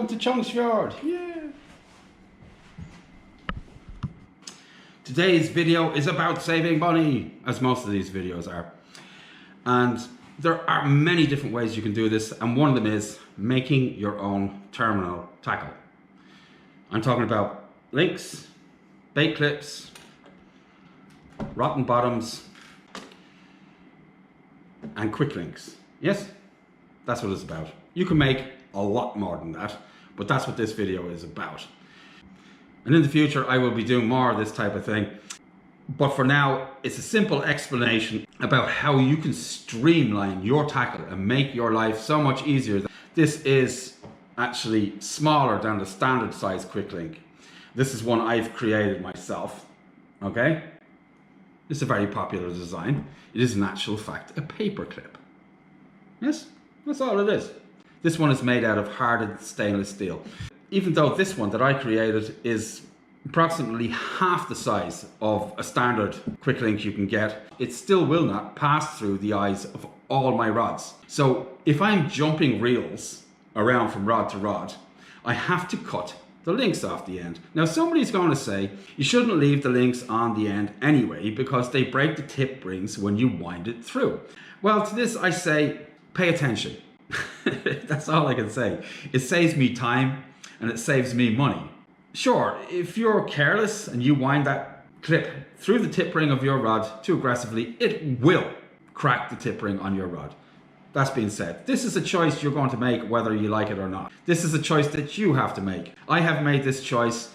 welcome to Chelmsford. Yeah. Today's video is about saving money, as most of these videos are. And there are many different ways you can do this, and one of them is making your own terminal tackle. I'm talking about links, bait clips, rotten bottoms, and quick links. Yes, that's what it's about. You can make a lot more than that, but that's what this video is about. And in the future, I will be doing more of this type of thing. But for now, it's a simple explanation about how you can streamline your tackle and make your life so much easier. This is actually smaller than the standard size quick link. This is one I've created myself, okay? It's a very popular design. It is in actual fact a paper clip. Yes, that's all it is. This one is made out of hardened stainless steel. Even though this one that I created is approximately half the size of a standard quick link you can get, it still will not pass through the eyes of all my rods. So if I'm jumping reels around from rod to rod, I have to cut the links off the end. Now somebody's going to say you shouldn't leave the links on the end anyway because they break the tip rings when you wind it through. Well, to this I say pay attention. That's all I can say. It saves me time and it saves me money. Sure, if you're careless and you wind that clip through the tip ring of your rod too aggressively, it will crack the tip ring on your rod. That's being said, this is a choice you're going to make whether you like it or not. This is a choice that you have to make. I have made this choice.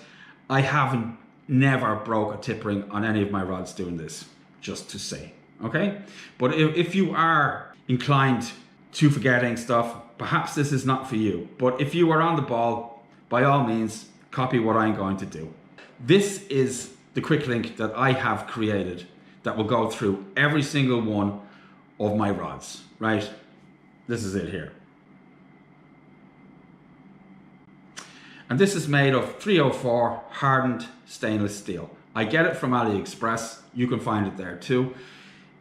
I haven't never broke a tip ring on any of my rods doing this, just to say, okay? But if you are inclined to forgetting stuff, perhaps this is not for you. But if you are on the ball, by all means, copy what I'm going to do. This is the quick link that I have created that will go through every single one of my rods, right? This is it here. And this is made of 304 hardened stainless steel. I get it from AliExpress. You can find it there too.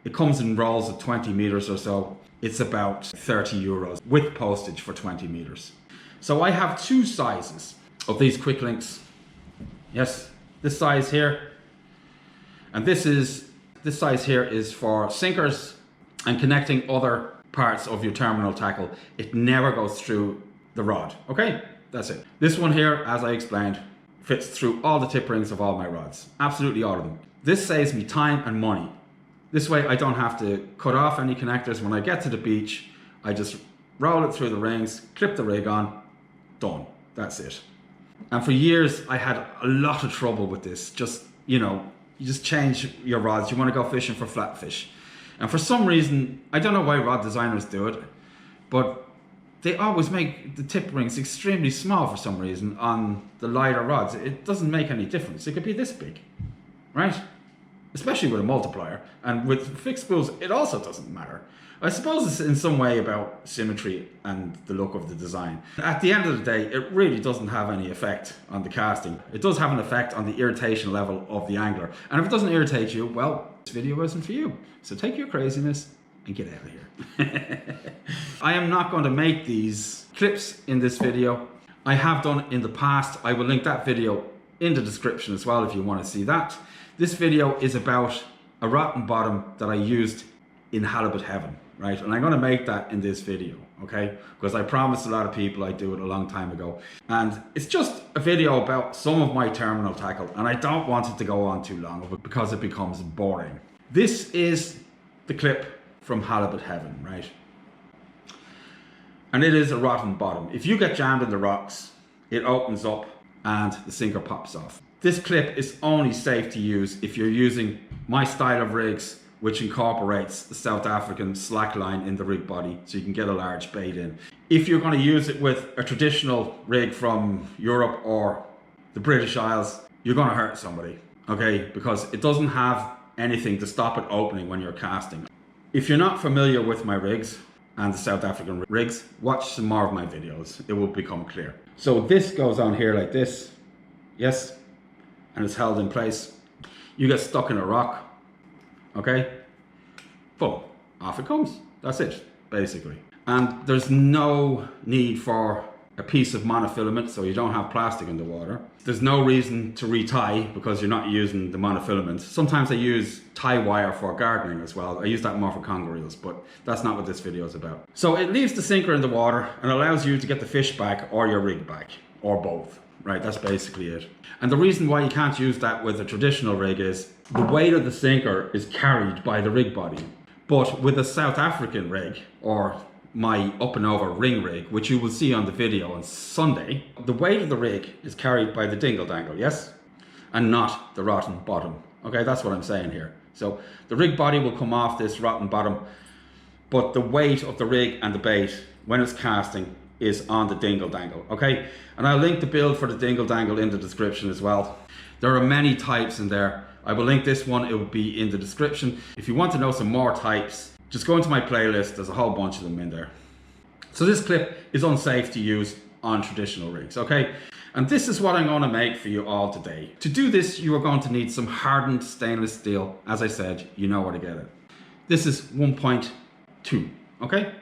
It comes in rolls of 20 meters or so. It's about 30 euros with postage for 20 meters. So I have two sizes of these quick links. Yes, this size here. And this size here is for sinkers and connecting other parts of your terminal tackle. It never goes through the rod, okay? That's it. This one here, as I explained, fits through all the tip rings of all my rods. Absolutely all of them. This saves me time and money. This way I don't have to cut off any connectors. When I get to the beach, I just roll it through the rings, clip the rig on, done. That's it. And for years I had a lot of trouble with this. Just, you know, you just change your rods. You want to go fishing for flatfish. And for some reason, I don't know why rod designers do it, but they always make the tip rings extremely small for some reason on the lighter rods. It doesn't make any difference. It could be this big, right? Especially with a multiplier. And with fixed spools, it also doesn't matter. I suppose it's in some way about symmetry and the look of the design. At the end of the day, it really doesn't have any effect on the casting. It does have an effect on the irritation level of the angler. And if it doesn't irritate you, well, this video isn't for you. So take your craziness and get out of here. I am not going to make these clips in this video. I have done in the past. I will link that video in the description as well if you want to see that. This video is about a rotten bottom that I used in halibut heaven, right? And I'm going to make that in this video, okay? Because I promised a lot of people I'd do it a long time ago. And it's just a video about some of my terminal tackle, and I don't want it to go on too long because it becomes boring. This is the clip from halibut heaven, right? And it is a rotten bottom. If you get jammed in the rocks, it opens up and the sinker pops off. This clip is only safe to use if you're using my style of rigs, which incorporates the South African slack line in the rig body, so you can get a large bait in. If you're going to use it with a traditional rig from Europe or the British Isles, you're going to hurt somebody, okay? Because it doesn't have anything to stop it opening when you're casting. If you're not familiar with my rigs and the South African rigs, watch some more of my videos. It will become clear. So this goes on here like this, yes? And it's held in place. You get stuck in a rock, okay? Boom, off it comes. That's it, basically. And there's no need for a piece of monofilament so you don't have plastic in the water. There's no reason to retie because you're not using the monofilament. Sometimes I use tie wire for gardening as well. I use that more for conger reels, but that's not what this video is about. So it leaves the sinker in the water and allows you to get the fish back or your rig back, or both, right? That's basically it. And the reason why you can't use that with a traditional rig is the weight of the sinker is carried by the rig body. But with a South African rig, or my up and over ring rig, which you will see on the video on Sunday, the weight of the rig is carried by the dingle dangle, yes? And not the rotten bottom. Okay, that's what I'm saying here. So the rig body will come off this rotten bottom, but the weight of the rig and the bait when it's casting is on the dingle dangle, okay? And I'll link the build for the dingle dangle in the description as well. There are many types in there. I will link this one, it will be in the description. If you want to know some more types, just go into my playlist, there's a whole bunch of them in there. So this clip is unsafe to use on traditional rigs, okay? And this is what I'm going to make for you all today. To do this, you are going to need some hardened stainless steel. As I said, you know where to get it. This is 1.2, okay?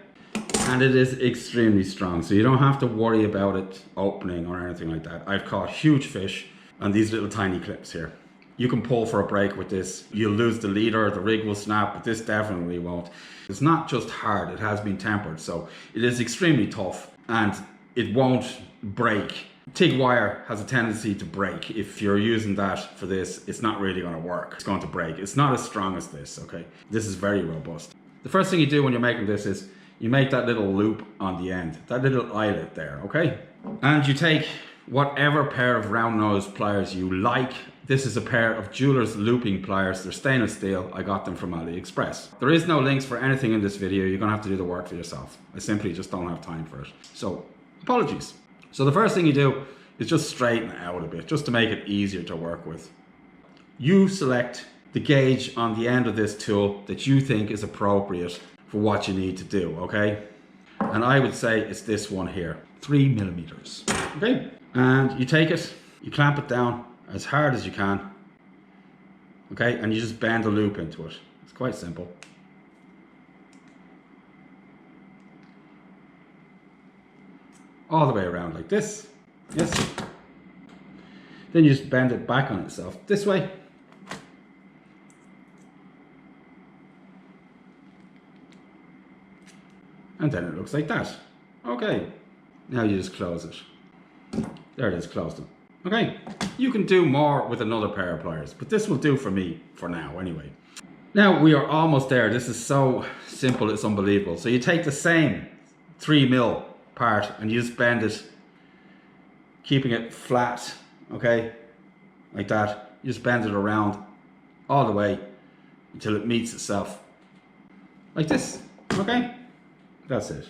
And it is extremely strong, so you don't have to worry about it opening or anything like that. I've caught huge fish on these little tiny clips here. You can pull for a break with this. You'll lose the leader, the rig will snap, but this definitely won't. It's not just hard, it has been tempered, so it is extremely tough and it won't break. TIG wire has a tendency to break. If you're using that for this, it's not really going to work. It's going to break. It's not as strong as this, okay? This is very robust. The first thing you do when you're making this is you make that little loop on the end, that little eyelet there, okay? And you take whatever pair of round nose pliers you like. This is a pair of jeweler's looping pliers. They're stainless steel. I got them from AliExpress. There is no links for anything in this video. You're gonna have to do the work for yourself. I simply just don't have time for it. So apologies. So the first thing you do is just straighten it out a bit, just to make it easier to work with. You select the gauge on the end of this tool that you think is appropriate for what you need to do, okay? And I would say it's this one here, 3 millimeters, okay? And you take it, you clamp it down as hard as you can, okay? And you just bend the loop into it. It's quite simple. All the way around like this, yes. Then you just bend it back on itself this way. And then it looks like that. Okay, now you just close it. There it is, closed it. Okay, you can do more with another pair of pliers, but this will do for me for now anyway. Now we are almost there. This is so simple, it's unbelievable. So you take the same 3 mil part and you just bend it, keeping it flat, okay, like that. You just bend it around all the way until it meets itself, like this, okay? That's it.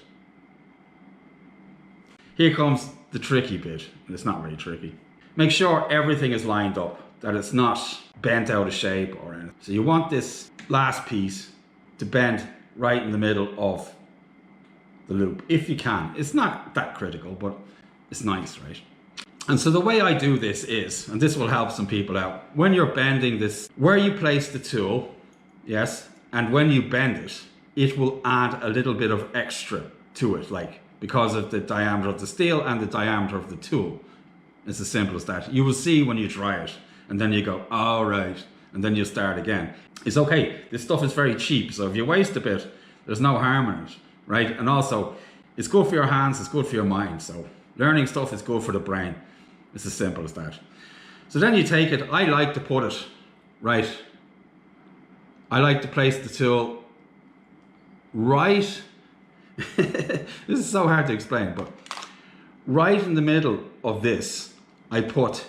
Here comes the tricky bit, and it's not really tricky. Make sure everything is lined up, that it's not bent out of shape or anything. So you want this last piece to bend right in the middle of the loop, if you can. It's not that critical, but it's nice, right? And so the way I do this is, and this will help some people out, when you're bending this, where you place the tool, yes, and when you bend it, it will add a little bit of extra to it, like because of the diameter of the steel and the diameter of the tool. It's as simple as that. You will see when you try it, and then you go, all right, and then you start again. It's okay, this stuff is very cheap, so if you waste a bit, there's no harm in it, right? And also, it's good for your hands, it's good for your mind, so learning stuff is good for the brain. It's as simple as that. So then you take it, I like to put it, right, I like to place the tool right, this is so hard to explain, but right in the middle of this, I put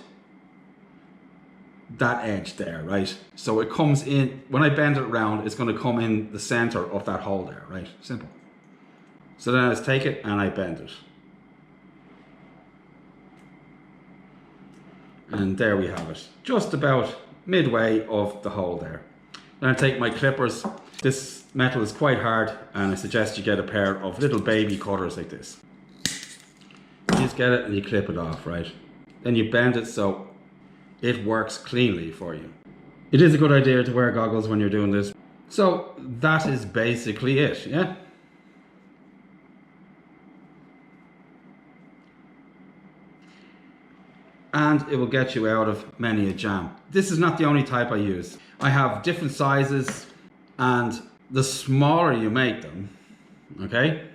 that edge there, right? So it comes in, when I bend it around, it's going to come in the center of that hole there, right? Simple. So then I just take it and I bend it. And there we have it, just about midway of the hole there. Then I take my clippers. This metal is quite hard, and I suggest you get a pair of little baby cutters like this. You just get it and you clip it off, right? Then you bend it so it works cleanly for you. It is a good idea to wear goggles when you're doing this. So that is basically it, yeah? and it will get you out of many a jam. This is not the only type I use. I have different sizes, and the smaller you make them, okay,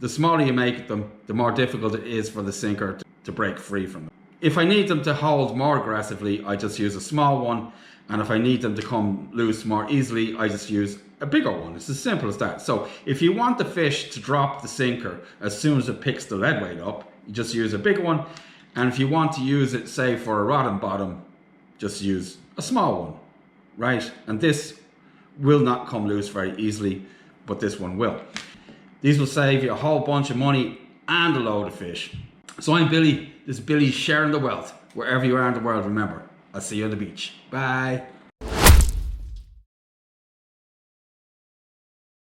the smaller you make them, the more difficult it is for the sinker to break free from them. If I need them to hold more aggressively, I just use a small one, and if I need them to come loose more easily, I just use a bigger one. It's as simple as that. So if you want the fish to drop the sinker as soon as it picks the lead weight up, you just use a big one. And if you want to use it, say, for a rod and bottom, just use a small one, right? And this will not come loose very easily, but this one will. These will save you a whole bunch of money and a load of fish. So I'm Billy. This is Billy sharing the wealth. Wherever you are in the world, remember, I'll see you on the beach. Bye.